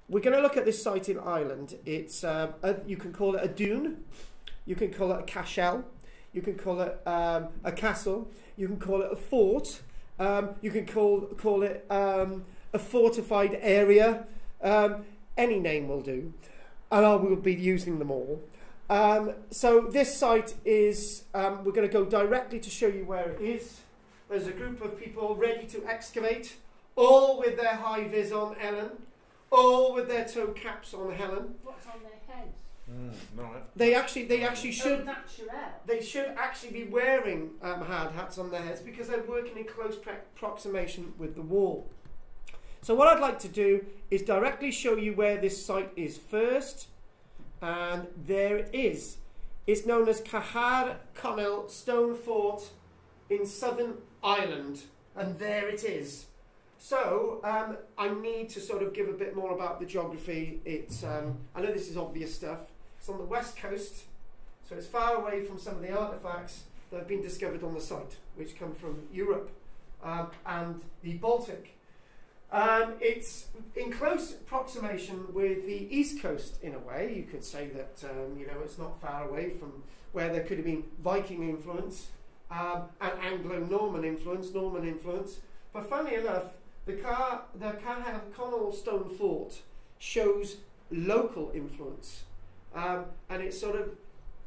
we're going to look at this site in Ireland. It's you can call it a dune, you can call it a cashel, you can call it a castle, you can call it a fort, you can call it a fortified area. Any name will do, and I will be using them all. So this site is, we're going to go directly to show you where it is. There's a group of people ready to excavate, all with their high vis on, Ellen, all with their toe caps on, Helen. What's on their heads? No. They actually should. They should actually be wearing hard hats on their heads because they're working in close proximation with the wall. So what I'd like to do is directly show you where this site is first, and there it is. It's known as CaherConnell Stone Fort in Southern Ireland, and there it is. So I need to sort of give a bit more about the geography. It's I know this is obvious stuff. It's on the west coast, so it's far away from some of the artefacts that have been discovered on the site, which come from Europe and the Baltic. It's in close approximation with the east coast in a way. You could say that you know, it's not far away from where there could have been Viking influence and Anglo-Norman influence, Norman influence. But funnily enough, the CaherConnell Stone Fort shows local influence, and it sort of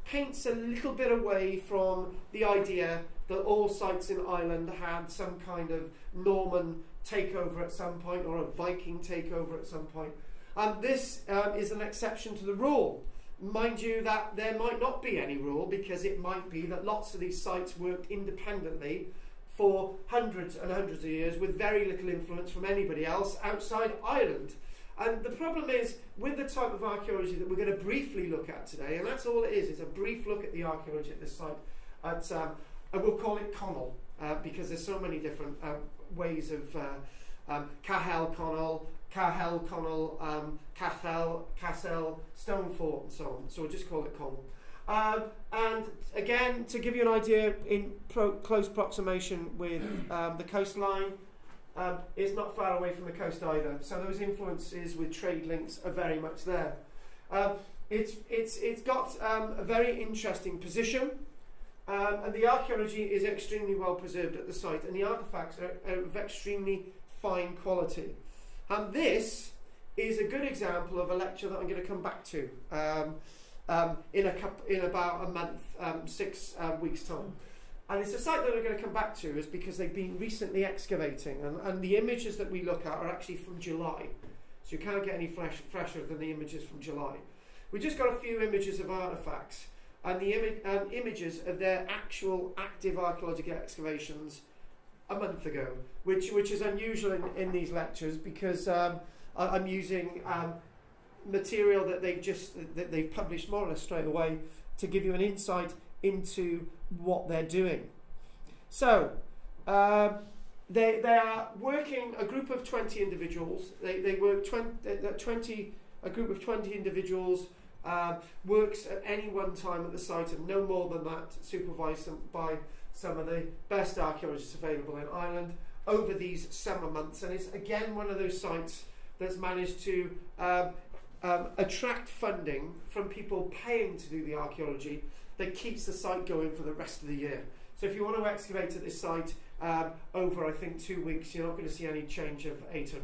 paints a little bit away from the idea that all sites in Ireland had some kind of Norman takeover at some point or a Viking takeover at some point. And this is an exception to the rule. Mind you that there might not be any rule, because it might be that lots of these sites worked independently for hundreds and hundreds of years with very little influence from anybody else outside Ireland. And the problem is, with the type of archaeology that we're going to briefly look at today, and that's all it is, it's a brief look at the archaeology at this site, and we'll call it Connell, because there's so many different ways of CaherConnell, Cashel, Stone Fort, and so on. So we'll just call it Connell. And again, to give you an idea, in close proximation with the coastline, it's not far away from the coast either. So those influences with trade links are very much there. It's got a very interesting position, and the archaeology is extremely well preserved at the site, and the artefacts are of extremely fine quality. And this is a good example of a lecture that I'm going to come back to in about a month, 6 weeks' time. And it's a site that we're going to come back to is because they've been recently excavating, and the images that we look at are actually from July. So you can't get any fresher than the images from July. We just got a few images of artefacts, and the images of their actual active archaeological excavations a month ago, which is unusual in these lectures, because I'm using material that they've published more or less straight away to give you an insight into what they're doing. So they are working, a group of 20 individuals. They work a group of 20 individuals works at any one time at the site, and no more than that, supervised by some of the best archaeologists available in Ireland over these summer months. And it's again one of those sites that's managed to attract funding from people paying to do the archaeology that keeps the site going for the rest of the year. So if you want to excavate at this site over, I think, 2 weeks, you're not going to see any change of £800.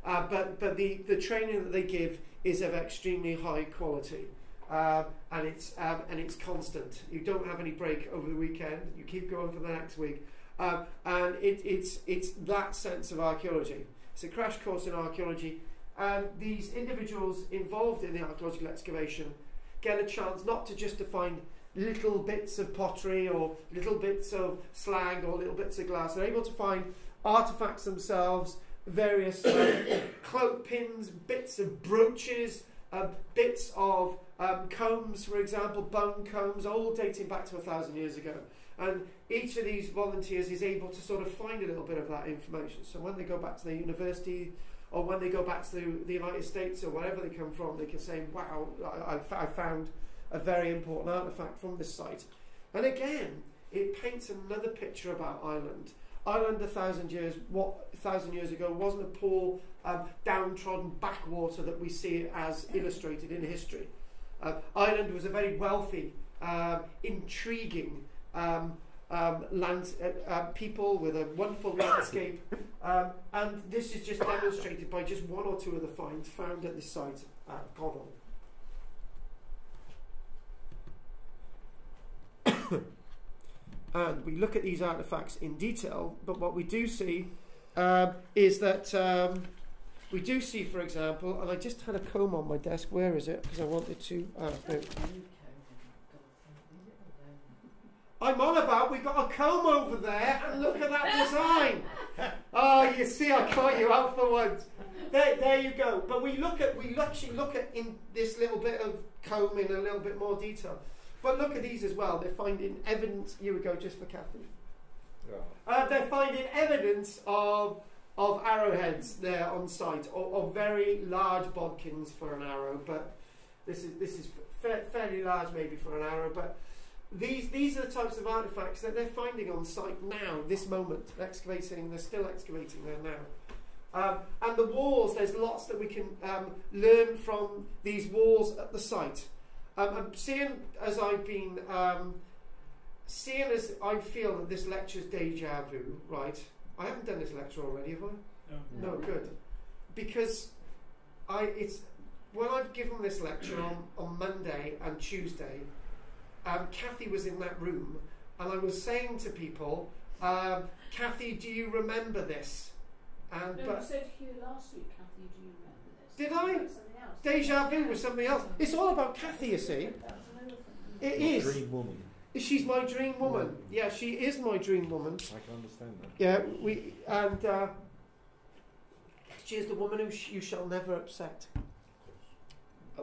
But the training that they give is of extremely high quality, and it's constant. You don't have any break over the weekend. You keep going for the next week, and it's that sense of archaeology. It's a crash course in archaeology, and these individuals involved in the archaeological excavation get a chance not to just to find little bits of pottery or little bits of slag or little bits of glass. They're able to find artifacts themselves, various cloak pins, bits of brooches, bits of combs, for example, bone combs, all dating back to 1,000 years ago. And each of these volunteers is able to sort of find a little bit of that information. So when they go back to their university, or when they go back to the United States or wherever they come from, they can say, wow, I found a very important artefact from this site. And again, it paints another picture about Ireland Ireland 1,000 years ago wasn't a poor, downtrodden backwater that we see as illustrated in history. Ireland was a very wealthy, intriguing people with a wonderful landscape, and this is just demonstrated by just one or two of the finds found at this site at Connell. And we look at these artefacts in detail, but what we do see is that we do see, for example, and I just had a comb on my desk. Where is it? Because I wanted to. No. I'm on about. We've got a comb over there, and look at that design. Oh, you see, I caught you out for once. There you go. But we actually look at in this little bit of comb in a little bit more detail. But look at these as well. They're finding evidence. Here we go, just for Kathy. Yeah. They're finding evidence of arrowheads there on site, or very large bodkins for an arrow. But this is fairly large maybe for an arrow. But these are the types of artifacts that they're finding on site now, this moment. They're still excavating there now. And the walls, there's lots that we can learn from these walls at the site. Seeing as I feel that this lecture is deja vu, right? I haven't done this lecture already, have I? No, good. Because when I've given this lecture on Monday and Tuesday, Kathy was in that room, and I was saying to people, Kathy, do you remember this? And you said here last week, Kathy, do you remember this? Did I? Deja vu was something else. It's all about Kathy, you see. It is. Dream woman. She's my dream woman. Yeah, she is my dream woman. I can understand that. Yeah, she is the woman who you shall never upset.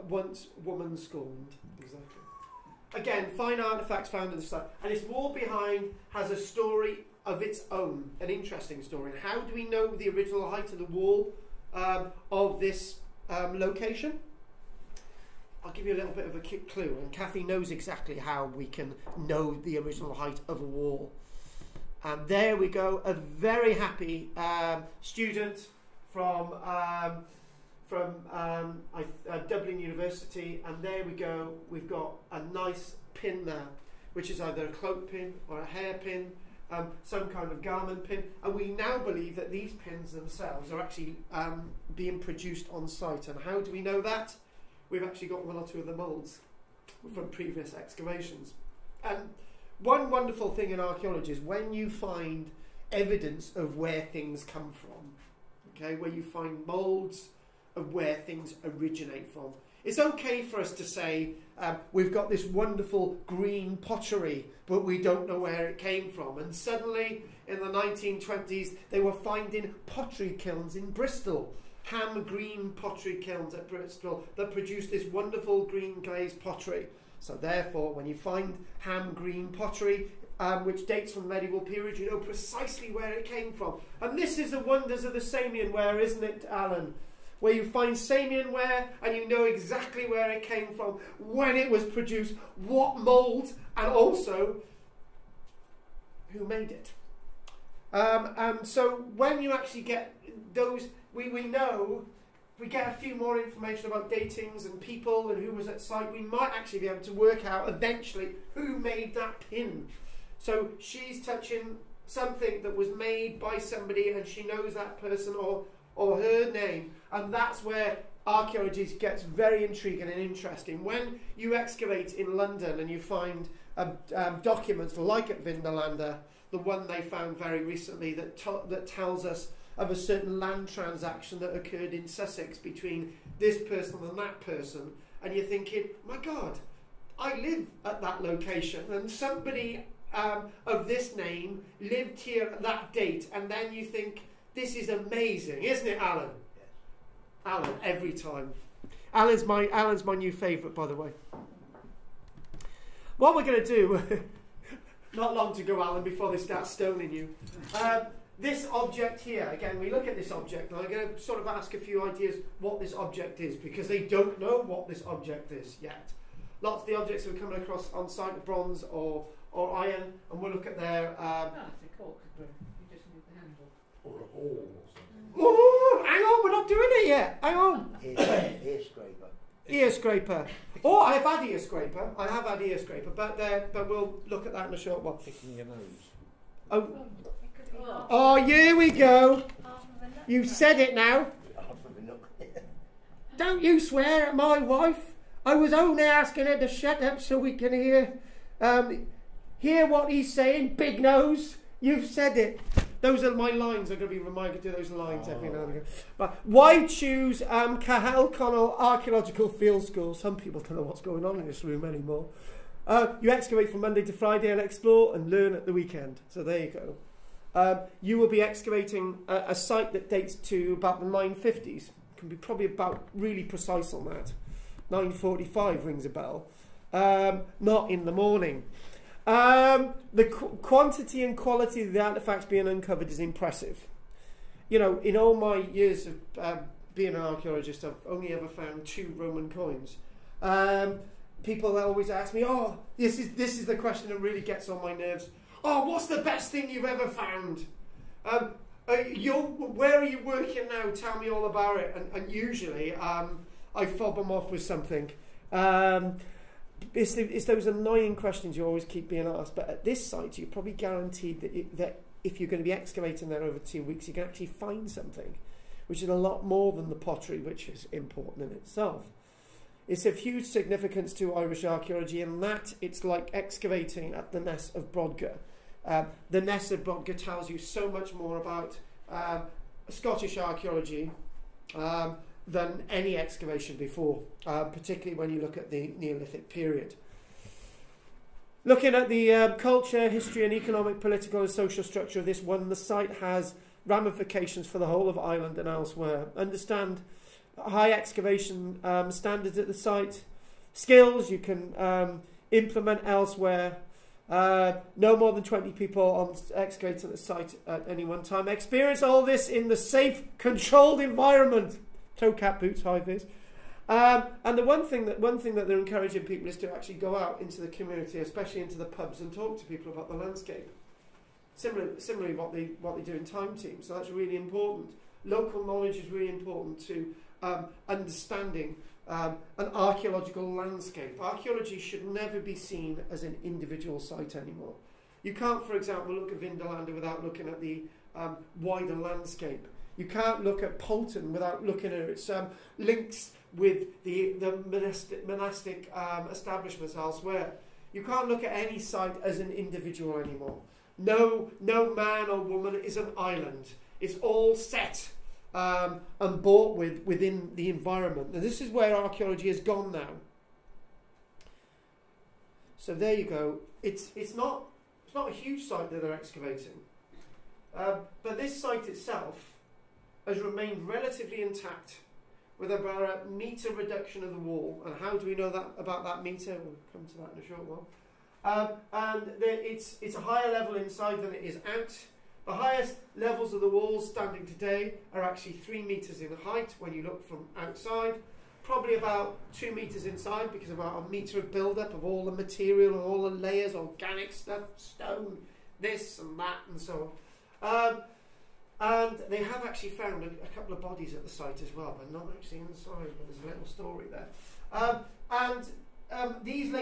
Once woman scorned. Exactly. Again, fine artifacts found at the site, and its wall behind has a story of its own, an interesting story. And how do we know the original height of the wall of this location? I'll give you a little bit of a clue, and Kathy knows exactly how we can know the original height of a wall. And there we go, a very happy student from Dublin University, and there we go, we've got a nice pin there, which is either a cloak pin or a hair pin, some kind of garment pin, and we now believe that these pins themselves are actually being produced on site. And how do we know that? We've actually got one or two of the moulds from previous excavations. And one wonderful thing in archaeology is when you find evidence of where things come from, okay, where you find moulds of where things originate from. It's okay for us to say we've got this wonderful green pottery, but we don't know where it came from. And suddenly, in the 1920s, they were finding pottery kilns in Bristol, ham green pottery kilns at Bristol that produced this wonderful green glazed pottery. So therefore, when you find ham green pottery, which dates from the medieval period, you know precisely where it came from. And this is the wonders of the Samian ware, isn't it, Alan? Where you find Samian ware and you know exactly where it came from, when it was produced, what mould, and also who made it. And so when you actually get those, we know, we get a few more information about datings and people and who was at site, we might actually be able to work out eventually who made that pin. So she's touching something that was made by somebody and she knows that person or her name, and that's where archaeology gets very intriguing and interesting. When you excavate in London and you find documents like at Vindolanda, the one they found very recently that tells us of a certain land transaction that occurred in Sussex between this person and that person, and you're thinking, my God, I live at that location and somebody of this name lived here at that date, and then you think, this is amazing, isn't it, Alan? Yes. Alan, every time. Alan's my new favourite, by the way. What we're going to do, not long to go, Alan, before they start stoning you. This object here, again, we look at this object, and I'm going to sort of ask a few ideas what this object is, because they don't know what this object is yet. Lots of the objects that we're coming across on site are bronze or iron, and we'll look at their... it's a cork. You just need hole or something. Oh, hang on, we're not doing it yet. Hang on. Ear scraper. Ear scraper. Oh, I've had ear scraper. I have had ear scraper, but we'll look at that in a short while. Picking your nose. Oh, oh, here we go. You've said it now. Don't you swear at my wife. I was only asking her to shut up so we can hear what he's saying. Big nose. You've said it. Those are my lines. I'm going to be reminded to do those lines every now and again. But why choose CaherConnell Archaeological Field School? Some people don't know what's going on in this room anymore. You excavate from Monday to Friday and explore and learn at the weekend. So there you go. You will be excavating a site that dates to about the 950s. Can be probably about really precise on that. 9:45 rings a bell. Not in the morning. The quantity and quality of the artefacts being uncovered is impressive. You know, in all my years of being an archaeologist, I've only ever found 2 Roman coins. People always ask me, "Oh, this is the question that really gets on my nerves. Oh, what's the best thing you've ever found? Where are you working now? Tell me all about it." And usually, I fob them off with something. It's those annoying questions you always keep being asked. But at this site, you're probably guaranteed that if you're going to be excavating there over 2 weeks, you can actually find something, which is a lot more than the pottery, which is important in itself. It's of huge significance to Irish archaeology, in that it's like excavating at the Ness of Brodgar. The Ness of Brodgar tells you so much more about Scottish archaeology than any excavation before, particularly when you look at the Neolithic period. Looking at the culture, history and economic, political and social structure of this one, the site has ramifications for the whole of Ireland and elsewhere. Understand high excavation standards at the site, skills you can implement elsewhere, no more than 20 people on excavating at the site at any one time. Experience all this in the safe, controlled environment. Toe cap boots, high vis. And the one thing that they're encouraging people is to actually go out into the community, especially into the pubs, and talk to people about the landscape. Similarly, what they do in time teams. So that's really important. Local knowledge is really important to understanding an archaeological landscape. Archaeology should never be seen as an individual site anymore. You can't, for example, look at Vindolanda without looking at the wider landscape. You can't look at Poulton without looking at its links with the monastic establishments elsewhere. You can't look at any site as an individual anymore. No man or woman is an island. It's all set and bought within the environment. And this is where archaeology has gone now. So there you go. It's not a huge site that they're excavating, but this site itself has remained relatively intact, with about a metre reduction of the wall. And how do we know that about that metre? We'll come to that in a short while. And it's a higher level inside than it is out. The highest levels of the walls standing today are actually 3 metres in height when you look from outside. Probably about 2 metres inside, because about a metre of build-up of all the material and all the layers, organic stuff, stone, this and that and so on. And they have actually found a couple of bodies at the site as well, but not actually inside, but there's a little story there. These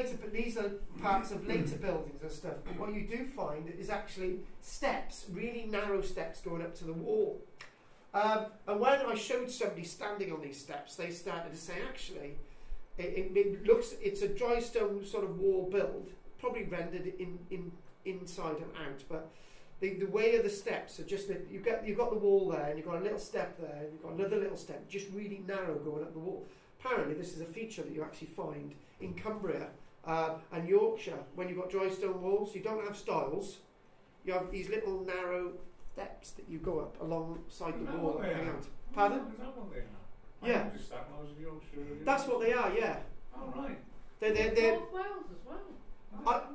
are parts of later buildings and stuff, but what you do find is actually steps, really narrow steps going up to the wall. And when I showed somebody standing on these steps, they started to say, actually, it's a dry stone sort of wall build, probably rendered inside and out, but the way of the steps are just that you've got the wall there, and you've got a little step there, and you've got another little step, just really narrow going up the wall. Apparently, this is a feature that you actually find in Cumbria and Yorkshire. When you've got dry stone walls, you don't have stiles. You have these little narrow steps that you go up alongside the wall and hang out. Pardon? Is that what they are? Yeah. I noticed that when I was in Yorkshire. That's what they are, yeah. Oh, right. North Wales as well.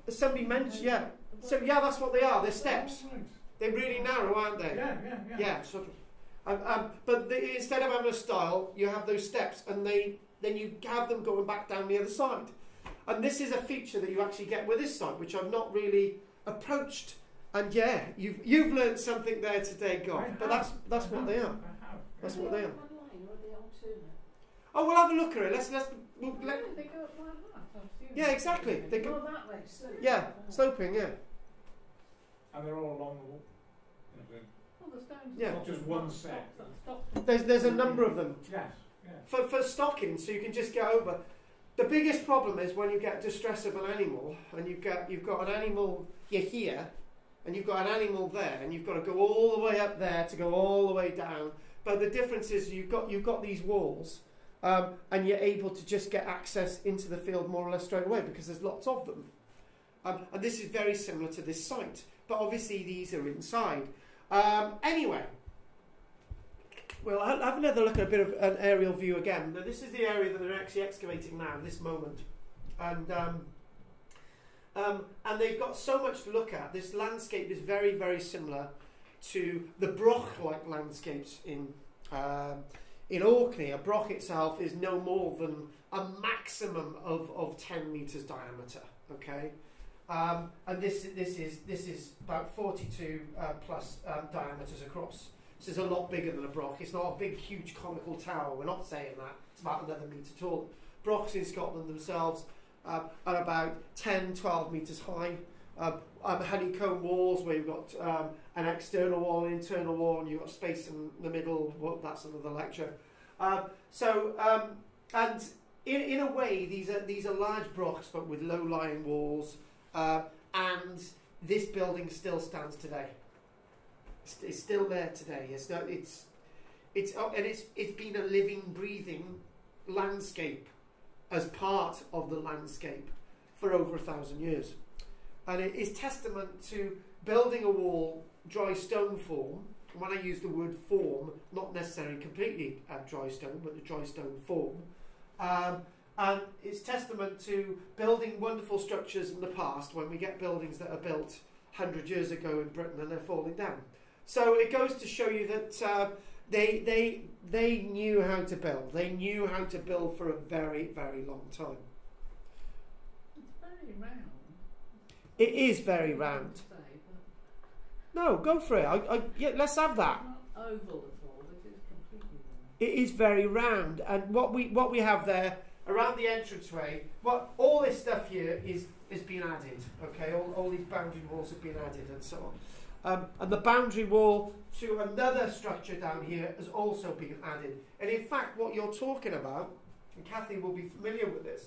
Somebody mentioned, yeah. So yeah, that's what they are. They're steps. Oh, right. They're really narrow, aren't they? Yeah. Yeah, sort of. But instead of having a stile, you have those steps, and then you have them going back down the other side. And this is a feature that you actually get with this site, which I've not really approached And yeah, you've learned something there today, Goff. But that's what they are. That's what they are. Oh, we'll have a look at it. They go up like that. Yeah, exactly. They go that way. Sloping. Yeah, sloping. Yeah. And they're all along the wall. Yeah. Not just one set. There's a number of them. Yes. Yeah. For stocking, so you can just get over. The biggest problem is when you get distress of an animal, and you've got an animal here, and you've got an animal there, and you've got to go all the way up there to go all the way down. But the difference is you've got these walls, and you're able to just get access into the field more or less straight away because there's lots of them. And this is very similar to this site, but obviously these are inside. Anyway, we'll have another look at a bit of an aerial view again. Now, this is the area that they're actually excavating now, this moment. And they've got so much to look at. This landscape is very, very similar to the broch-like landscapes in Orkney. A broch itself is no more than a maximum of 10 metres diameter. Okay. And this is about 42 plus diameters across. This is a lot bigger than a broch. It's not a big, huge conical tower. We're not saying that. It's about another metre tall. Brochs in Scotland themselves are about 10, 12 metres high. Honeycomb walls where you've got an external wall, an internal wall, and you've got space in the middle. Well, that's another lecture. And in a way, these are large brochs, but with low-lying walls. And this building still stands today. It's still there today. It's been a living, breathing landscape as part of the landscape for over 1,000 years, and it is testament to building a wall dry stone form. When I use the word form, not necessarily completely dry stone, but the dry stone form. And it's testament to building wonderful structures in the past when we get buildings that are built 100 years ago in Britain and they're falling down. So it goes to show you that they knew how to build. They knew how to build for a very, very long time. It's very round. It is very round. No, go for it. Yeah, let's have that. It's not oval at all. It is completely round. It is very round, and what we have there around the entranceway, all this stuff here is been added. Okay, all these boundary walls have been added, and so on. And the boundary wall to another structure down here has also been added. And in fact, what you're talking about, and Kathy will be familiar with this,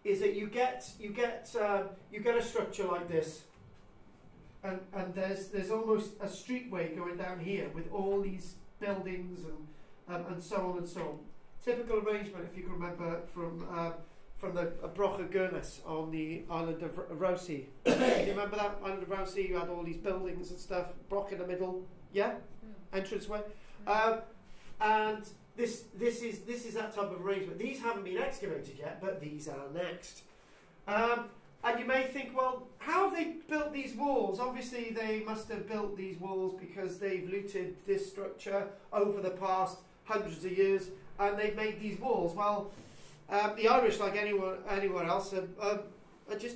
is that you get a structure like this, and there's almost a streetway going down here with all these buildings and so on and so on. Typical arrangement, if you can remember, from the Broch of Gurness on the island of Rousey. Do you remember that island of Rousey? You had all these buildings and stuff. Broch in the middle, yeah, entranceway, and this is that type of arrangement. These haven't been excavated yet, but these are next. And you may think, well, how have they built these walls? Obviously, they must have built these walls because they've looted this structure over the past hundreds of years, and they've made these walls. Well, the Irish, like anywhere else, are just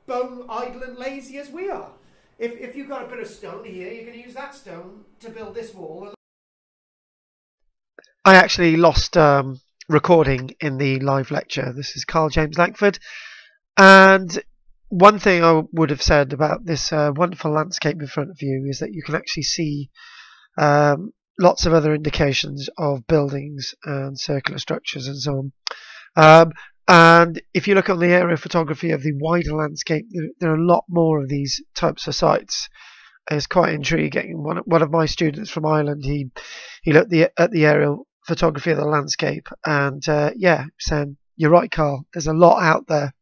bone idle and lazy as we are. If you've got a bit of stone here, you're going to use that stone to build this wall. I actually lost recording in the live lecture. This is KARL-JAMES LANGFORD, and one thing I would have said about this wonderful landscape in front of you is that you can actually see lots of other indications of buildings and circular structures and so on. And if you look on the aerial photography of the wider landscape, there are a lot more of these types of sites. It's quite intriguing. One of my students from Ireland, he looked at the aerial photography of the landscape, and yeah, saying, you're right, Carl, there's a lot out there.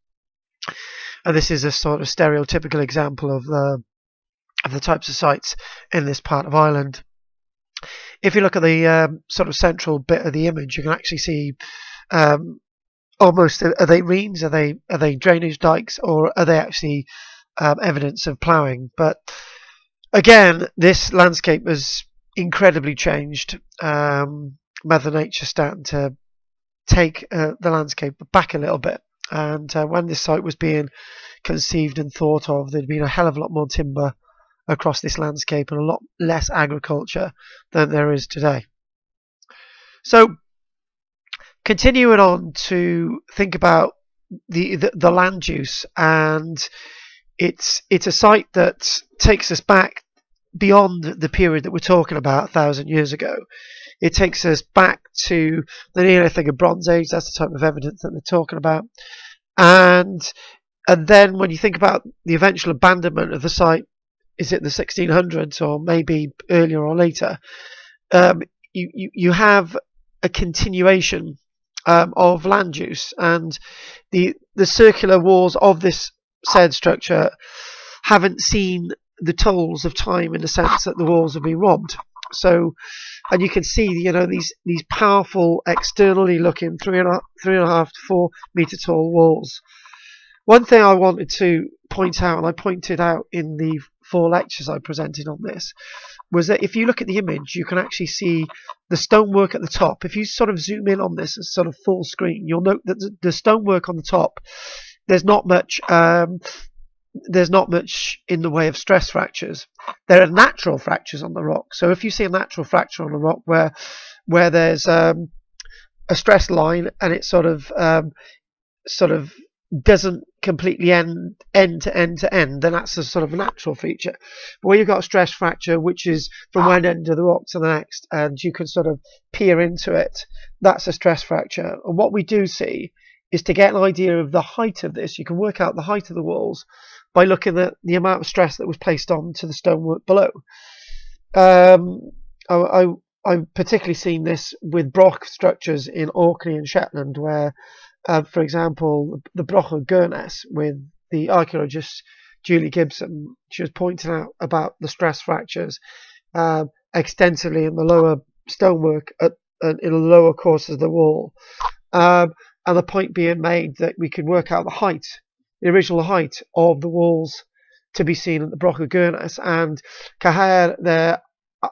And this is a sort of stereotypical example of the types of sites in this part of Ireland. If you look at the sort of central bit of the image, you can actually see almost, are they reams, are they drainage dikes, or are they actually evidence of ploughing? But again, this landscape has incredibly changed. Mother Nature starting to take the landscape back a little bit. And when this site was being conceived and thought of, there'd been a hell of a lot more timber across this landscape and a lot less agriculture than there is today. So continuing on to think about the land use, and it's a site that takes us back beyond the period that we're talking about 1,000 years ago. It takes us back to the Neolithic and Bronze Age. That's the type of evidence that they're talking about. And then when you think about the eventual abandonment of the site, is it the 1600s or maybe earlier or later? You have a continuation of land use, and the circular walls of this said structure haven't seen the tolls of time in the sense that the walls have been robbed. So, and you can see, you know, these powerful, externally looking 3.5 to 4 meter tall walls. One thing I wanted to point out, and I pointed out in the 4 lectures I presented on this, was that if you look at the image, you can actually see the stonework at the top. If you sort of zoom in on this as sort of full screen, you'll note that the stonework on the top, there's not much in the way of stress fractures. There are natural fractures on the rock. So if you see a natural fracture on a rock where there's a stress line and it sort of doesn't completely end to end, then that's a sort of a natural feature. But where you've got a stress fracture, which is from one end of the rock to the next, and you can sort of peer into it, that's a stress fracture. And what we do see is, to get an idea of the height of this, you can work out the height of the walls by looking at the amount of stress that was placed onto the stonework below. I've particularly seen this with Broch structures in Orkney and Shetland, where, for example, the Broch of Gurness, with the archaeologist Julie Gibson, she was pointing out about the stress fractures extensively in the lower stonework in the lower courses of the wall. And the point being made that we could work out the original height of the walls to be seen at the Broch of Gurness. And Caher there,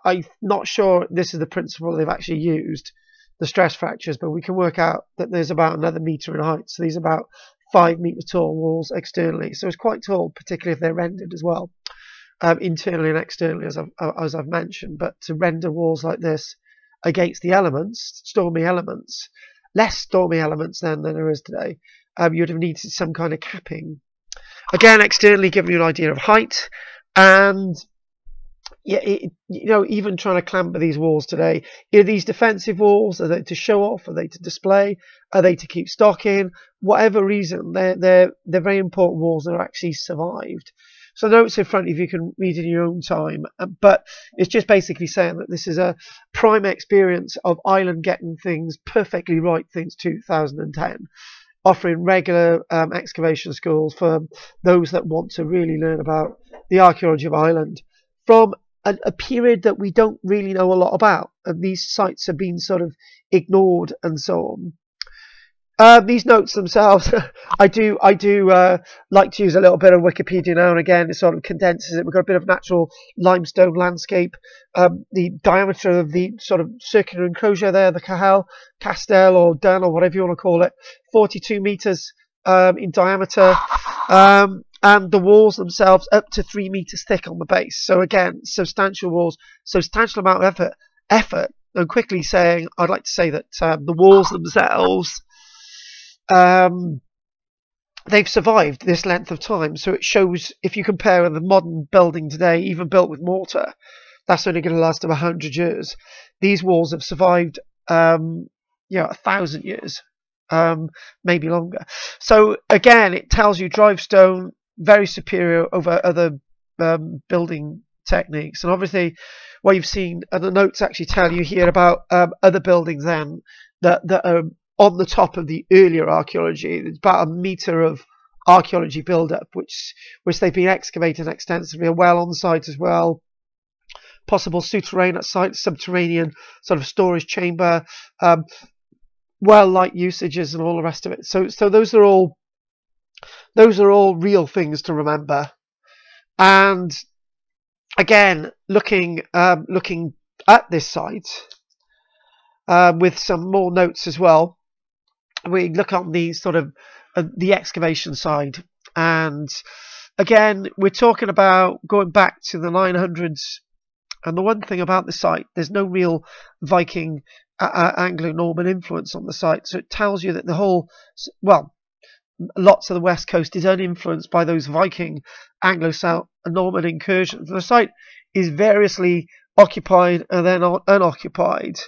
I'm not sure this is the principle they've actually used, the stress fractures, but we can work out that there's about another metre in height. So these are about 5 metre tall walls externally. So it's quite tall, particularly if they're rendered as well, internally and externally, as I've mentioned. But to render walls like this against the elements, stormy elements, less stormy elements then than there is today, you'd have needed some kind of capping. Again, externally giving you an idea of height. And yeah, even trying to clamber these walls today, are these defensive walls? Are they to show off? Are they to display? Are they to keep stock in? Whatever reason, they're very important walls that are actually survived. So notes in front of you can read in your own time, but it's just basically saying that this is a prime experience of Ireland getting things perfectly right since 2010, offering regular excavation schools for those that want to really learn about the archaeology of Ireland from a period that we don't really know a lot about, and these sites have been sort of ignored and so on. These notes themselves, I do like to use a little bit of Wikipedia now and again. It sort of condenses it. We've got a bit of natural limestone landscape. The diameter of the sort of circular enclosure there, the Cahel, Castell or Dun or whatever you want to call it, 42 metres in diameter. And the walls themselves up to 3 metres thick on the base. So again, substantial walls, substantial amount of effort. And quickly saying, I'd like to say that the walls themselves, they've survived this length of time. So it shows, if you compare with the modern building today, even built with mortar, that's only going to last them 100 years. These walls have survived, 1,000 years, maybe longer. So again, it tells you drivestone very superior over other building techniques. And obviously, what you've seen, and the notes actually tell you here about other buildings then that are on the top of the earlier archaeology. There's about a metre of archaeology build-up, which they've been excavating extensively, a well on site as well, possible souterrain at site, subterranean sort of storage chamber, well-light usages and all the rest of it. So those are all real things to remember. And again, looking at this site with some more notes as well. we look on the sort of the excavation side, and again we're talking about going back to the 900s. And the one thing about the site, there's no real Viking Anglo-Norman influence on the site, so it tells you that the whole, well, lots of the west coast is uninfluenced by those Viking Anglo-Norman incursions. The site is variously occupied and then unoccupied,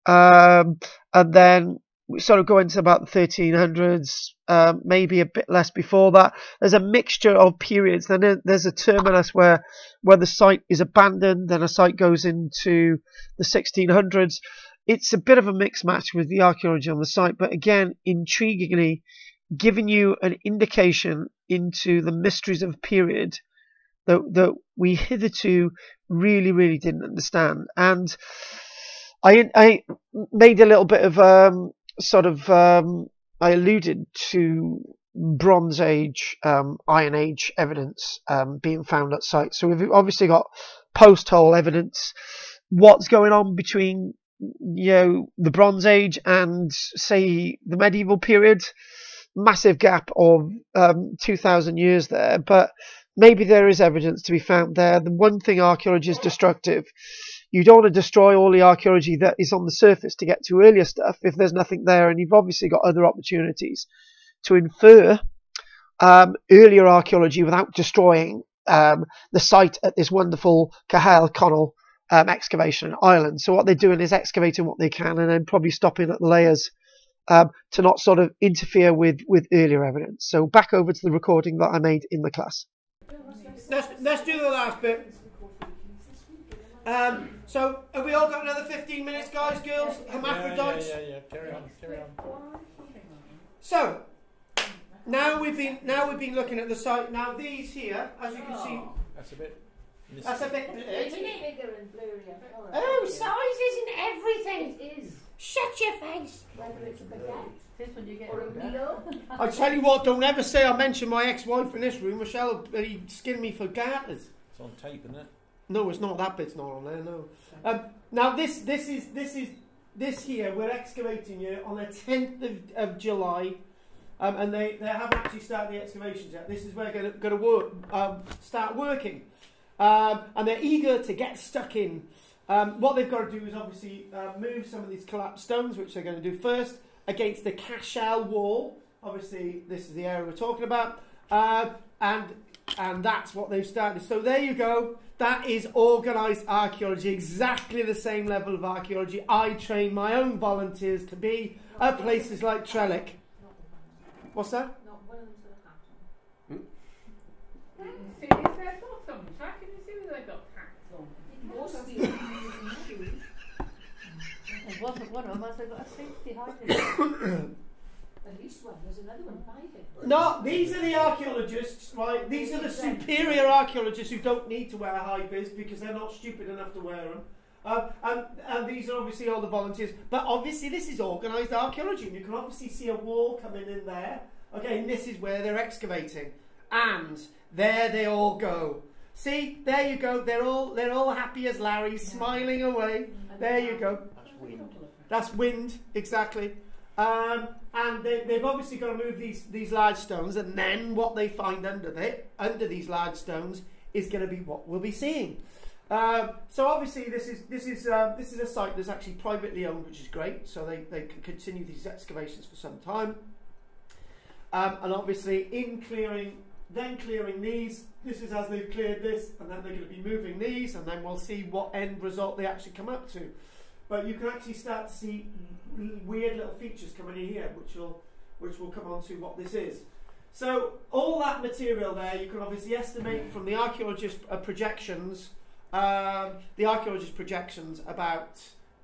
and then we sort of go into about the 1300s, maybe a bit less before that. There's a mixture of periods. Then there's a terminus where the site is abandoned, then a site goes into the 1600s. It's a bit of a mixed match with the archaeology on the site, but again, intriguingly, giving you an indication into the mysteries of a period that we hitherto really didn't understand. And I made a little bit of I alluded to Bronze Age, Iron Age evidence being found at site. So we've obviously got post-hole evidence. What's going on between the Bronze Age and, say, the medieval period? Massive gap of 2,000 years there, but maybe there is evidence to be found there. The one thing archaeology is destructive. You don't want to destroy all the archaeology that is on the surface to get to earlier stuff if there's nothing there, and you've obviously got other opportunities to infer earlier archaeology without destroying the site at this wonderful CaherConnell excavation in Ireland. So what they're doing is excavating what they can and then probably stopping at the layers to not sort of interfere with earlier evidence. So back over to the recording that I made in the class. Let's do the last bit. So have we all got another 15 minutes, guys, girls, hermaphrodites? Yeah. Carry on. So now we've been looking at the site. Now these here, as you can see, That's a bit. Isn't it bigger and blurrier? Oh, size isn't everything. It is. Shut your face. Whether it's a baguette this one you get Or or a a meal. I tell you what, don't ever say I mentioned my ex-wife in this room. Michelle will skin me for garters. It's on tape, isn't it? No, it's not. That bit's not on there. No. Now this here. We're excavating here on the 10th of July, and they haven't actually started the excavations yet. This is where they're going to start working, and they're eager to get stuck in. What they've got to do is obviously move some of these collapsed stones, which they're going to do first, against the Cashel wall. Obviously, this is the area we're talking about, and that's what they've started. So there you go. That is organised archaeology, exactly the same level of archaeology I train my own volunteers to be at places like Trellick. What's that? Not one of them to the hat on. See, is there bottoms? How can you see where they've got hats on? There wasn't one of them, as they got a safety hiding. At least one. There's another one hiding. No, these are the archaeologists, right? These are the superior archaeologists who don't need to wear high vis because they're not stupid enough to wear them. And these are obviously all the volunteers. But obviously this is organised archaeology, and you can obviously see a wall coming in there. Okay, and this is where they're excavating. And there they all go. See, there you go. They're all happy as Larry, smiling away. There you go. That's wind. That's wind, exactly. And they've obviously got to move these large stones, and then what they find under these large stones is going to be what we'll be seeing. So obviously this is a site that's actually privately owned, which is great. So they can continue these excavations for some time. And obviously in clearing these, this is as they've cleared this, and then they're going to be moving these, and then we'll see what end result they actually come up to. But you can actually start to see weird little features coming in here, which will come on to what this is. So all that material there, you can obviously estimate from the archaeologist projections, about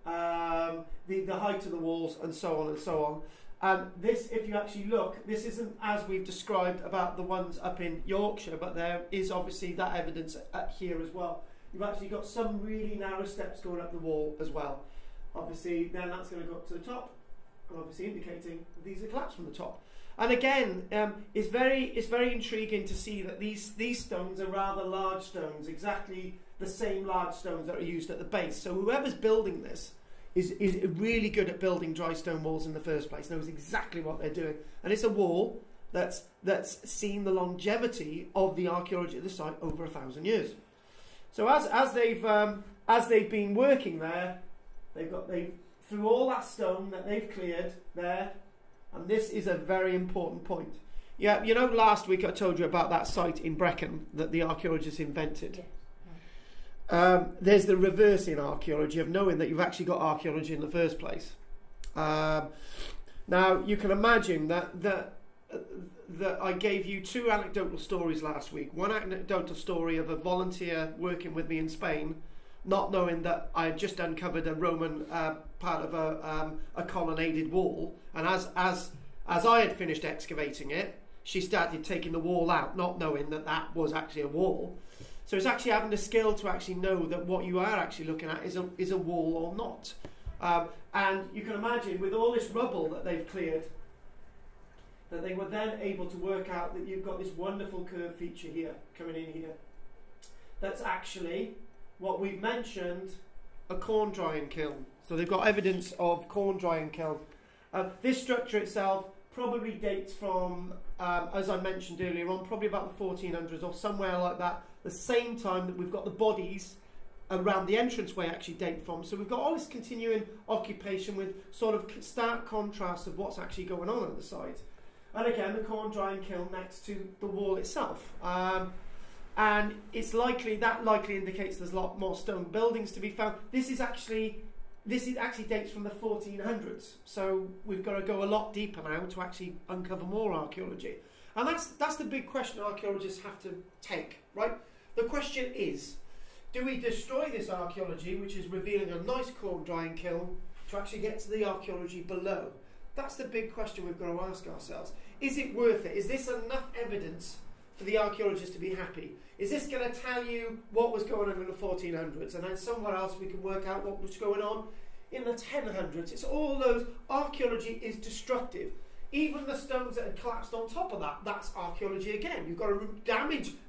the height of the walls and so on and so on. And this, if you actually look, this isn't as we've described about the ones up in Yorkshire, but there is obviously that evidence here as well. You've actually got some really narrow steps going up the wall as well. Obviously, then that's going to go up to the top, and obviously indicating these are collapsed from the top. And again, it's very intriguing to see that these stones are rather large stones, exactly the same large stones that are used at the base. So whoever's building this is really good at building dry stone walls in the first place, knows exactly what they're doing. And it's a wall that's seen the longevity of the archaeology of the site over 1,000 years. So as they've been working there, they through all that stone that they've cleared there, and this is a very important point. Yeah, you know, last week I told you about that site in Brecon that the archaeologists invented. Yes. There's the reverse in archaeology of knowing that you've actually got archaeology in the first place. Now you can imagine that I gave you 2 anecdotal stories last week. One anecdotal story of a volunteer working with me in Spain, not knowing that I had just uncovered a Roman part of a colonnaded wall, and as I had finished excavating it, she started taking the wall out, not knowing that that was actually a wall. So it's actually having the skill to actually know that what you are actually looking at is a wall or not. And you can imagine with all this rubble that they've cleared, that they were then able to work out that you've got this wonderful curved feature here, coming in here. That's actually what we've mentioned, a corn drying kiln. So they've got evidence of corn drying kiln. This structure itself probably dates from, as I mentioned earlier on, probably about the 1400s or somewhere like that. The same time that we've got the bodies around the entranceway actually date from. So we've got all this continuing occupation with sort of stark contrast of what's actually going on at the site. And again, the corn drying kiln next to the wall itself. And it's likely indicates there's a lot more stone buildings to be found. This actually dates from the 1400s, so we've got to go a lot deeper now to actually uncover more archaeology. And that's the big question archaeologists have to take, right? The question is, do we destroy this archaeology, which is revealing a nice corn drying kiln, to actually get to the archaeology below? That's the big question we've got to ask ourselves. Is it worth it? Is this enough evidence for the archaeologists to be happy? Is this going to tell you what was going on in the 1400s, and then somewhere else we can work out what was going on in the 1000s? It's all those. Archaeology is destructive. Even the stones that had collapsed on top of that, that's archaeology again. You've got to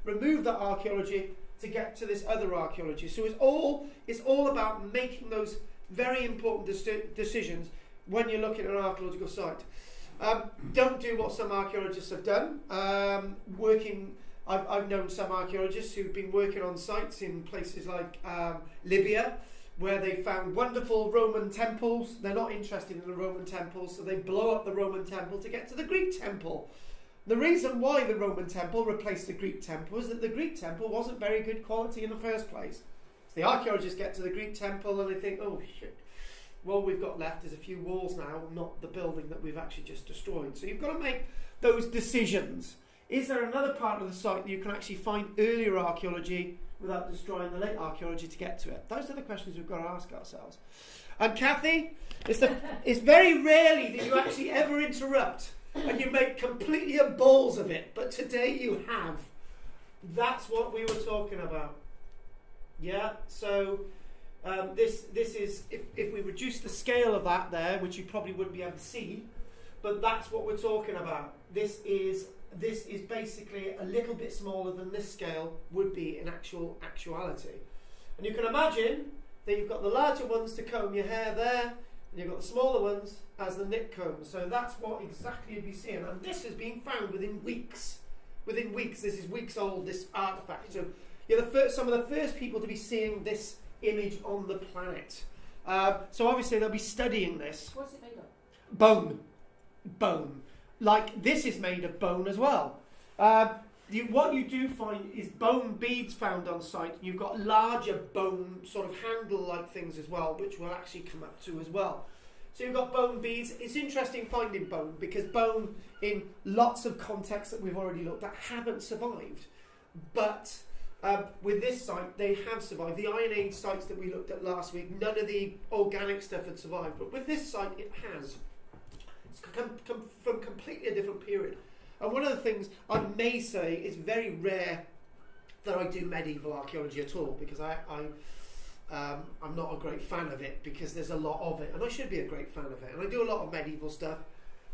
remove that archaeology to get to this other archaeology. So it's all about making those very important decisions when you're looking at an archaeological site. Don't do what some archaeologists have done. I've known some archaeologists who've been working on sites in places like Libya, where they found wonderful Roman temples. They're not interested in the Roman temples, so they blow up the Roman temple to get to the Greek temple. The reason why the Roman temple replaced the Greek temple is that the Greek temple wasn't very good quality in the first place. So the archaeologists get to the Greek temple and they think, oh shit, what we've got left is a few walls now, not the building that we've actually just destroyed. So you've got to make those decisions. Is there another part of the site that you can actually find earlier archaeology without destroying the late archaeology to get to it? Those are the questions we've got to ask ourselves. And Kathy, it's very rarely that you actually ever interrupt and you make completely a balls of it, but today you have. That's what we were talking about. Yeah, so this is, if we reduce the scale of that there, which you probably wouldn't be able to see, but that's what we're talking about. This is basically a little bit smaller than this scale would be in actuality. And you can imagine that you've got the larger ones to comb your hair there, and you've got the smaller ones as the nip comb. So that's what exactly you'd be seeing. And this has been found within weeks. Within weeks, this is weeks old, this artefact. So you're some of the first people to be seeing this image on the planet. So obviously they'll be studying this. What's it made of? Bone. Like this is made of bone as well. What you do find is bone beads found on site. You've got larger bone sort of handle-like things as well, which we'll actually come up to as well. So you've got bone beads. It's interesting finding bone because bone in lots of contexts that we've already looked at haven't survived. But with this site, they have survived. The Iron Age sites that we looked at last week, none of the organic stuff had survived. But with this site, it has. It's come from completely a different period. And one of the things I may say is very rare that I do medieval archaeology at all, because I'm not a great fan of it, because there's a lot of it, and I should be a great fan of it. And I do a lot of medieval stuff,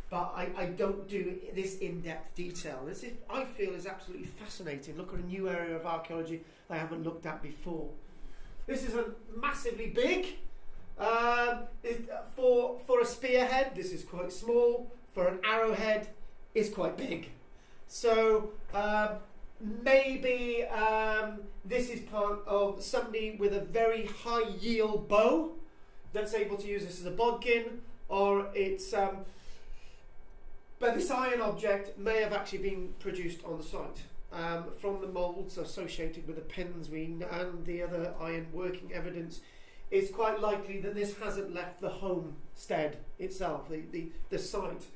but I don't do this in-depth detail. This is, I feel, is absolutely fascinating. Look at a new area of archaeology I haven't looked at before. This is a massively big. spearhead, this is quite small. For an arrowhead, it's quite big. So maybe this is part of somebody with a very high yield bow that's able to use this as a bodkin, or it's. But this iron object may have actually been produced on the site from the moulds associated with the pins and the other iron working evidence. It's quite likely that this hasn't left the homestead itself, the site.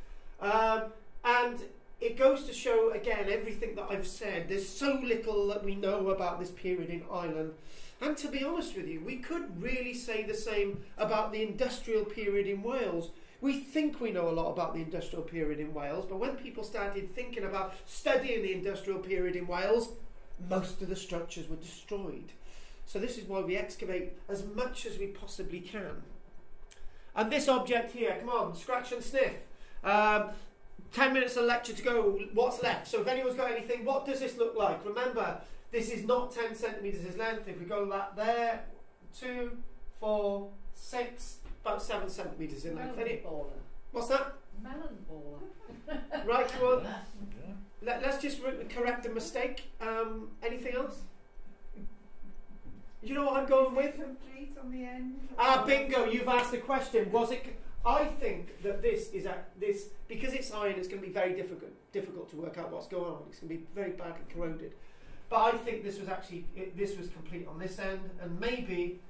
And it goes to show, again, everything that I've said. There's so little that we know about this period in Ireland. And to be honest with you, we could really say the same about the industrial period in Wales. We think we know a lot about the industrial period in Wales, but when people started thinking about studying the industrial period in Wales, most of the structures were destroyed. So this is why we excavate as much as we possibly can. And this object here, come on, scratch and sniff. 10 minutes of lecture to go. What's left? So if anyone's got anything, what does this look like? Remember, this is not 10 centimetres in length. If we go that there, 2, 4, 6, about 7 centimetres in length. What's that? Melon baller. Right, well, let's just correct a mistake. Anything else? You know what I'm going with? Complete on the end. Bingo, you've asked the question. Was it? I think that this is because it's iron, it's going to be very difficult to work out what's going on. It's going to be very badly corroded. But I think this was actually this was complete on this end, and maybe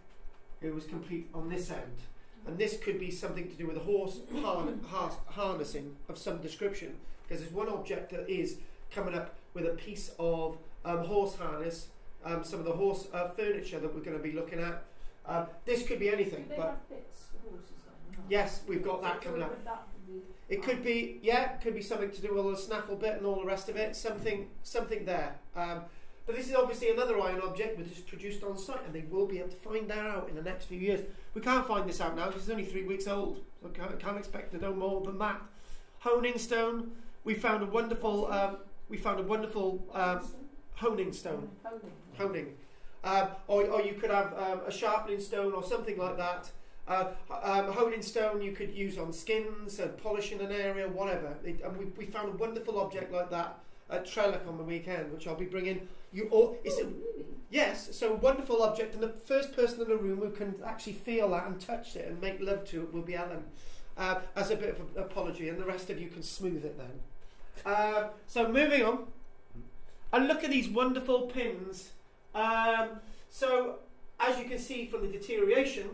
it was complete on this end. And this could be something to do with a horse harnessing of some description, because there's one object that is coming up with a piece of horse harness, some of the horse furniture that we're going to be looking at. This could be anything. Do they but have bits, horses then? yes, we've got that coming up. It could be, it could be something to do with the snaffle bit and all the rest of it. Something there. But this is obviously another iron object which is produced on site, and they will be able to find that out in the next few years. We can't find this out now because it's only 3 weeks old, so can't expect to know more than that. Honing stone. We found a wonderful. Honing stone. Honing. Or you could have a sharpening stone or something like that. Honing stone you could use on skins and polishing an area, whatever. And we found a wonderful object like that at Trellick on the weekend, which I'll be bringing you all. Yes, so a wonderful object, and the first person in the room who can actually feel that and touch it and make love to it will be Ellen, as a bit of an apology, and the rest of you can smooth it then. So moving on, and look at these wonderful pins. So as you can see from the deterioration,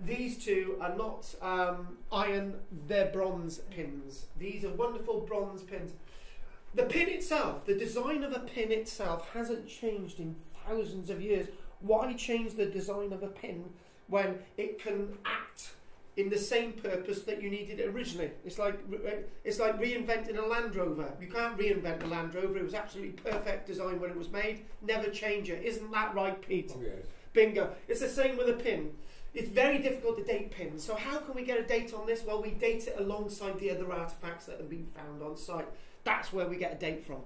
these two are not iron, they're bronze pins. These are wonderful bronze pins. The pin itself, the design of a pin itself hasn't changed in thousands of years. Why change the design of a pin when it can act in the same purpose that you needed it originally? It's like reinventing a Land Rover. You can't reinvent a Land Rover. It was absolutely perfect design when it was made. Never change it. Isn't that right, Pete? Oh, yes. Bingo. It's the same with a pin. It's very difficult to date pins. So how can we get a date on this? Well, we date it alongside the other artefacts that have been found on site. That's where we get a date from.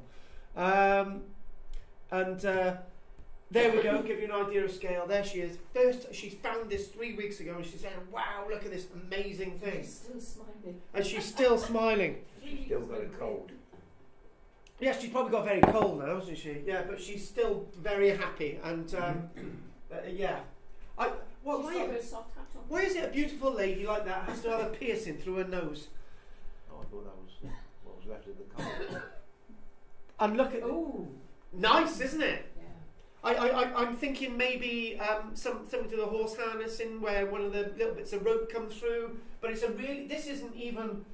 There we go, give you an idea of scale. There she is. First, she found this 3 weeks ago and she's saying, wow, look at this amazing thing. She's still smiling. And she's still smiling. She's still got a cold. Yes, she's probably got very cold now, hasn't she? Yeah, but she's still very happy. And yeah. Why is it a beautiful lady like that has to have a piercing through her nose? Oh, I thought that was what was left of the cold. And look at... Ooh. Nice, isn't it? Yeah. I'm thinking maybe something to the horse harnessing where one of the little bits of rope comes through, but it's a really, this isn't even,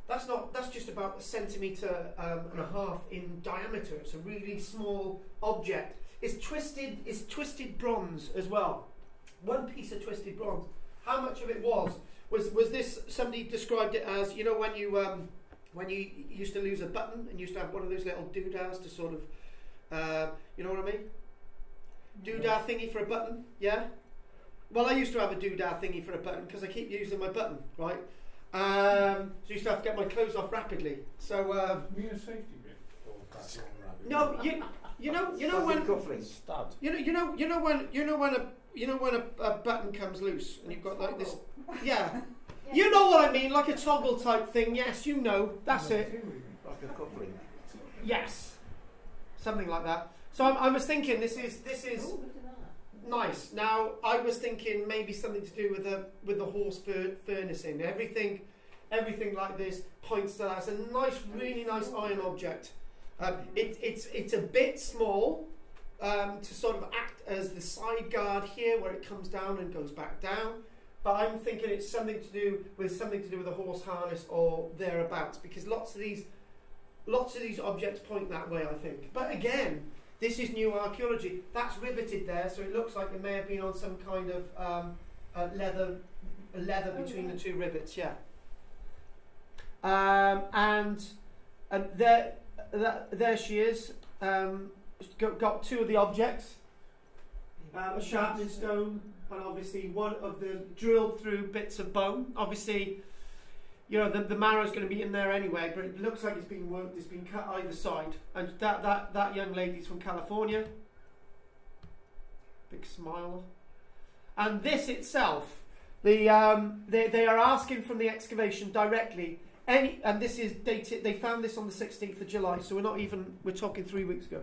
that's just about 1.5 centimetres in diameter. It's a really small object. It's twisted bronze as well. One piece of twisted bronze. How much of it was this, somebody described it as, you know, when you used to lose a button and used to have one of those little doodads to sort of, you know what I mean? Doodah thingy for a button, yeah? Well, I used to have a doodah thingy for a button because I keep using my button, right? So I used to have to get my clothes off rapidly. So, Me a safety bit. Or that's not rabbit. no, you know when Stud. you know when a button comes loose and you've got like this, yeah. You know what I mean, like a toggle type thing. Yes, you know. That's it. Like a cufflink. Yes, something like that. So I was thinking this is Oh, look at that. nice. Now I was thinking maybe something to do with the horse furnacing. Everything like this points to that. It's a nice, really nice iron object. It's a bit small to sort of act as the side guard here, where it comes down and goes back down. But I'm thinking it's something to do with a horse harness or thereabouts, because lots of these objects point that way, I think. But again, this is new archaeology. That's riveted there, so it looks like it may have been on some kind of leather between the two rivets. Yeah. And there she is. Got two of the objects, a sharpening stone, and obviously one of the drilled through bits of bone. Obviously, you know, the marrow's going to be in there anyway, but it looks like it's been worked. It's been cut either side. And that young lady's from California. Big smile. And this itself, they are asking from the excavation directly. And this is dated. They found this on the 16th of July, so we're talking 3 weeks ago.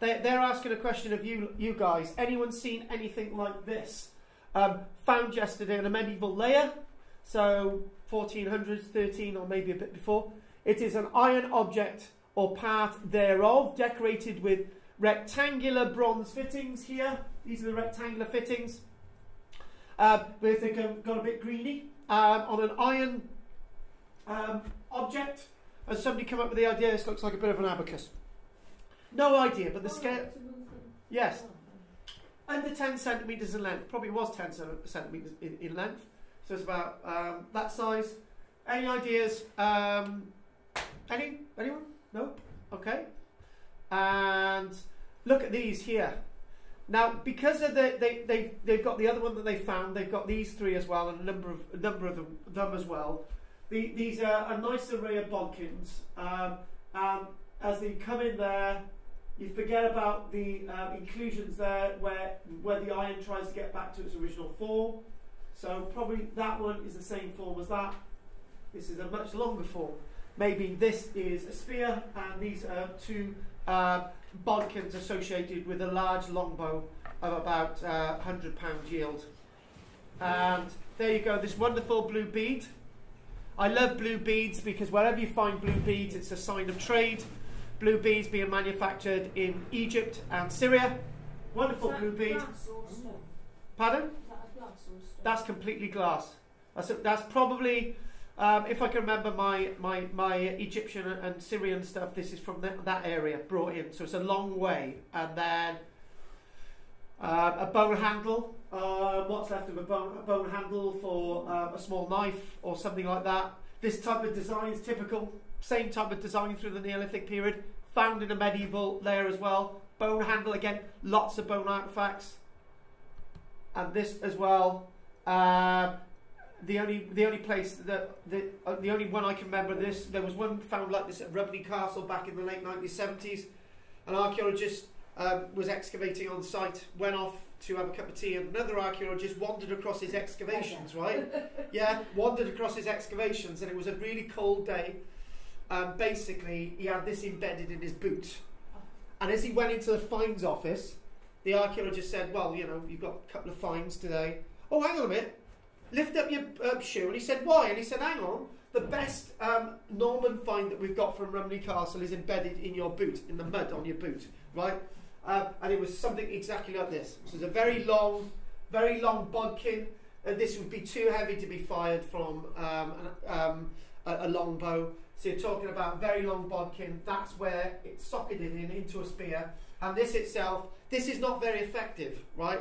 They're asking a question of you guys. Anyone seen anything like this? Found yesterday in a medieval layer, so 1400s, 13 or maybe a bit before. It is an iron object or part thereof, decorated with rectangular bronze fittings here. These are the rectangular fittings. They've got a bit greeny on an iron object. And somebody come up with the idea this looks like a bit of an abacus. No idea, but the scale. Yes. Under 10 centimetres in length. Probably was 10 centimetres in length. So it's about that size. Any ideas? Anyone? No? Okay. And look at these here. Now, because of they've got the other one that they found, they've got these three as well, and a number of them as well. These are a nice array of bodkins. As they come in there, you forget about the inclusions there where the iron tries to get back to its original form. So probably that one is the same form as that. This is a much longer form. Maybe this is a spear, and these are two bodkins associated with a large longbow of about £100 yield. And there you go, this wonderful blue bead. I love blue beads because wherever you find blue beads, it's a sign of trade. Blue beads being manufactured in Egypt and Syria. Wonderful blue bead. Pardon? Is that a glass or a stone? That's completely glass. That's probably, if I can remember my Egyptian and Syrian stuff, this is from that area, brought in. So it's a long way. And then a bone handle. What's left of a bone handle for a small knife or something like that. This type of design is typical. Same type of design through the Neolithic period. Found in a medieval layer as well. Bone handle again. Lots of bone artifacts. And this as well. The only place the only one I can remember this. There was one found like this at Rugby Castle back in the late 1970s. An archaeologist was excavating on site. Went off to have a cup of tea, and another archaeologist wandered across his excavations. Right? Yeah, wandered across his excavations, and it was a really cold day. Basically, he had this embedded in his boot, and as he went into the finds office, the archaeologist said, "Well, you know, you've got a couple of finds today. Oh, hang on a minute. Lift up your shoe." And he said, "Why?" And he said, "Hang on. The best Norman find that we've got from Rumney Castle is embedded in your boot, in the mud on your boot, right?" And it was something exactly like this. This is a very long bodkin. This would be too heavy to be fired from a longbow. So you're talking about very long bodkin. That's where it's socketed into a spear. And this itself, this is not very effective, right?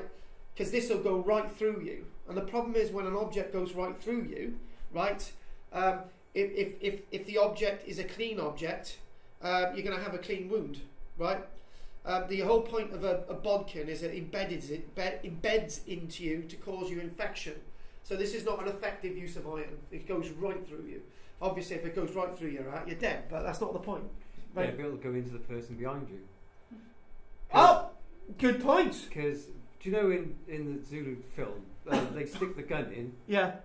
Because this will go right through you. And the problem is when an object goes right through you, right? If the object is a clean object, you're going to have a clean wound, right? The whole point of a bodkin is it embeds into you to cause you infection. So this is not an effective use of iron. It goes right through you. Obviously, if it goes right through you, right, you're dead. But that's not the point. Right? Yeah, it'll go into the person behind you. Oh, good point. Because do you know in the Zulu film they stick the gun in? Yeah.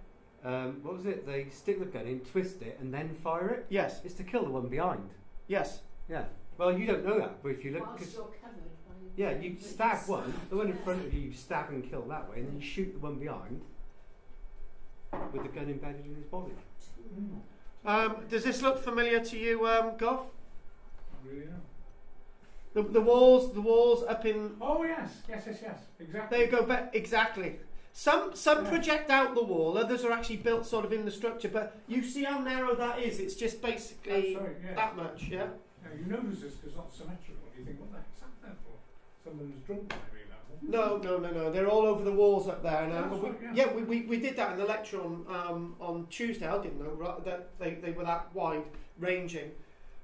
what was it? They stick the gun in, twist it, and then fire it. Yes. It's to kill the one behind. Yes. Yeah. Well, you don't know that, but if you look, Whilst you're covered by yeah, you stab one, the one in front of you, you stab and kill that way, and then you shoot the one behind with the gun embedded in his body. Does this look familiar to you, Goff? Really, no. The walls up in. Oh yes, exactly. There you go. Exactly. Some project out the wall. Others are actually built sort of in the structure. But you see how narrow that is. It's just basically that much. Yeah. Yeah, you notice this because it's not symmetrical. You think, what the heck's that there for? Someone's drunk maybe that one. No. They're all over the walls up there. And we did that in the lecture on Tuesday. I didn't know that they were that wide ranging.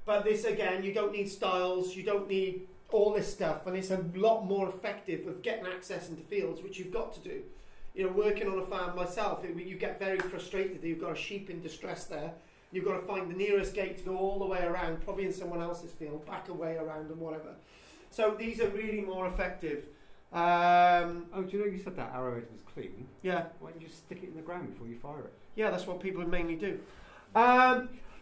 But this again, you don't need stiles. You don't need all this stuff, and it's a lot more effective of getting access into fields, which you've got to do. You know, working on a farm myself, you get very frustrated that you've got a sheep in distress there. You've got to find the nearest gate to go all the way around, probably in someone else's field, back away around and whatever. So these are really more effective. Oh, do you know you said that arrowhead was clean? Yeah. Why don't you just stick it in the ground before you fire it? Yeah, that's what people mainly do.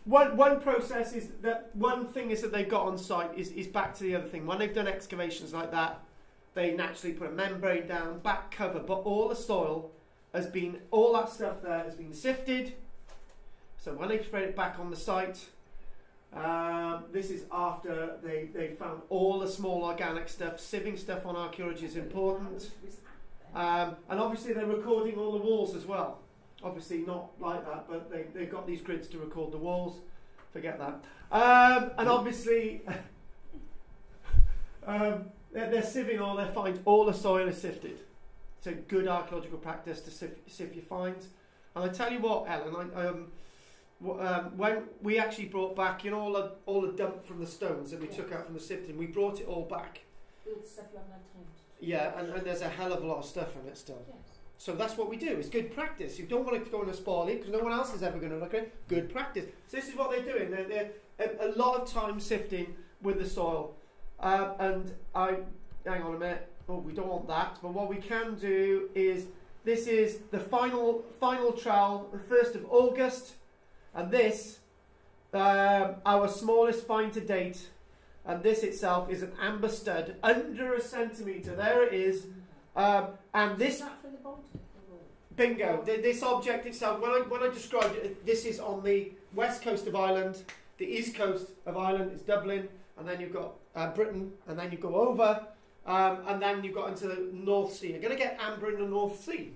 One process is that one thing is that they've got on site is back to the other thing. When they've done excavations like that, they naturally put a membrane down, back cover, but all the soil has been, all that stuff there has been sifted. So when they spread it back on the site, this is after they found all the small organic stuff. Sieving stuff on archaeology is important. And obviously they're recording all the walls as well. Obviously not like that, but they've got these grids to record the walls. Forget that. And obviously they're sieving all their finds. All the soil is sifted. It's a good archaeological practice to sift your finds. And I tell you what, Ellen, when we actually brought back, you know, all the dump from the stones that we took out from the sifting, we brought it all back. Good stuff you haven't had time to do. Yeah, and there's a hell of a lot of stuff in it still. Yes. So that's what we do. It's good practice. You don't want it to go in a spoilie because no one else is ever going to look at it. Good practice. So this is what they're doing. They're a lot of time sifting with the soil. And hang on a minute. Oh, we don't want that. But what we can do is, this is the final trowel, the 1st of August. And this, our smallest find to date. And this itself is an amber stud, under 1 centimetre. There it is. And this, Is that for the Baltic? bingo. This object itself, when I described it, this is on the west coast of Ireland. The east coast of Ireland is Dublin, and then you've got Britain, and then you go over, and then you've got into the North Sea. You're going to get amber in the North Sea.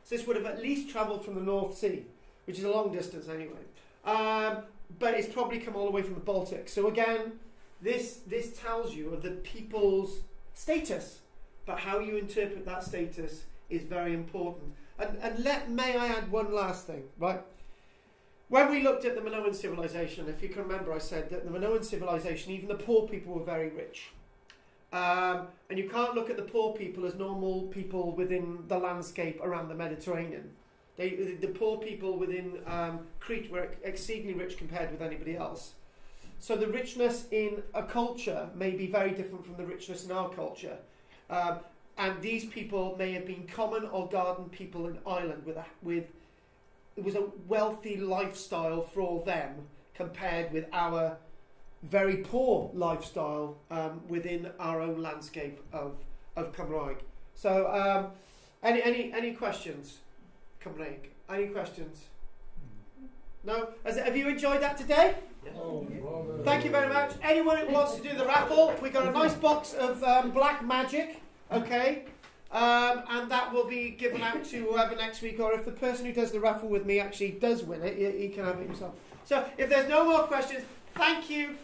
So this would have at least travelled from the North Sea, which is a long distance anyway. But it's probably come all the way from the Baltic. So again, this tells you of the people's status. But how you interpret that status is very important. And may I add one last thing, right? When we looked at the Minoan civilization, if you can remember, I said that the Minoan civilization, even the poor people were very rich. And you can't look at the poor people as normal people within the landscape around the Mediterranean. The poor people within Crete were exceedingly rich compared with anybody else. So the richness in a culture may be very different from the richness in our culture. And these people may have been common or garden people in Ireland it was a wealthy lifestyle for all them compared with our very poor lifestyle within our own landscape of Cymru. So any questions? Cymru? Any questions? No? Have you enjoyed that today? Oh, Thank you very much. Anyone who wants to do the raffle, we got a nice box of black magic, okay? And that will be given out to whoever next week, or if the person who does the raffle with me actually does win it, he can have it himself. So if there's no more questions, thank you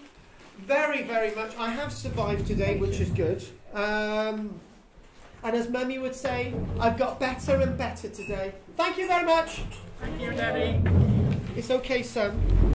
very, very much. I have survived today, which is good. And as Mummy would say, I've got better and better today. Thank you very much. Thank you, Daddy. It's okay, son.